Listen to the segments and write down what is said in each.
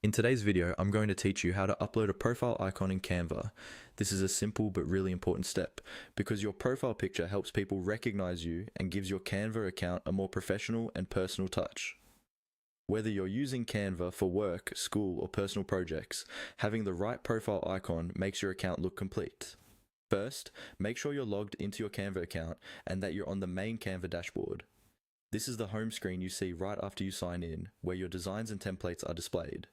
In today's video, I'm going to teach you how to upload a profile icon in Canva. This is a simple but really important step because your profile picture helps people recognize you and gives your Canva account a more professional and personal touch. Whether you're using Canva for work, school, or personal projects, having the right profile icon makes your account look complete. First, make sure you're logged into your Canva account and that you're on the main Canva dashboard. This is the home screen you see right after you sign in, where your designs and templates are displayed.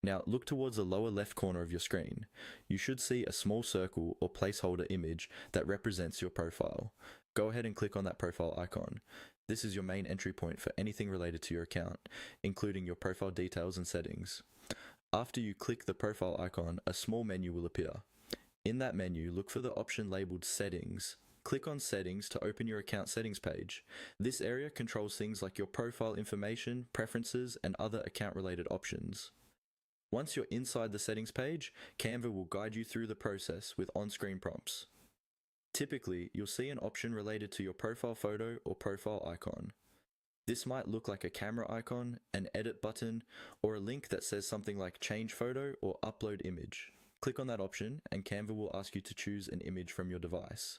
Now look towards the lower left corner of your screen. You should see a small circle or placeholder image that represents your profile. Go ahead and click on that profile icon. This is your main entry point for anything related to your account, including your profile details and settings. After you click the profile icon, a small menu will appear. In that menu, look for the option labeled Settings. Click on Settings to open your account settings page. This area controls things like your profile information, preferences, and other account-related options. Once you're inside the settings page, Canva will guide you through the process with on-screen prompts. Typically, you'll see an option related to your profile photo or profile icon. This might look like a camera icon, an edit button, or a link that says something like change photo or upload image. Click on that option and Canva will ask you to choose an image from your device.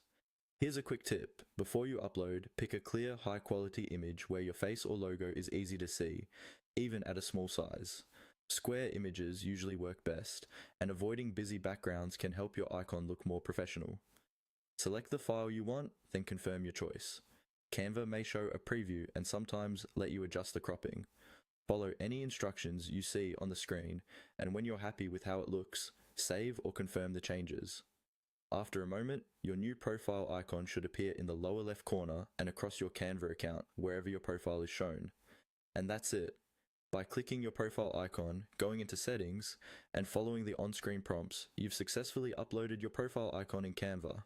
Here's a quick tip. Before you upload, pick a clear, high-quality image where your face or logo is easy to see, even at a small size. Square images usually work best, and avoiding busy backgrounds can help your icon look more professional. Select the file you want, then confirm your choice. Canva may show a preview and sometimes let you adjust the cropping. Follow any instructions you see on the screen, and when you're happy with how it looks, save or confirm the changes. After a moment, your new profile icon should appear in the lower left corner and across your Canva account wherever your profile is shown. And that's it. By clicking your profile icon, going into settings, and following the on-screen prompts, you've successfully uploaded your profile icon in Canva.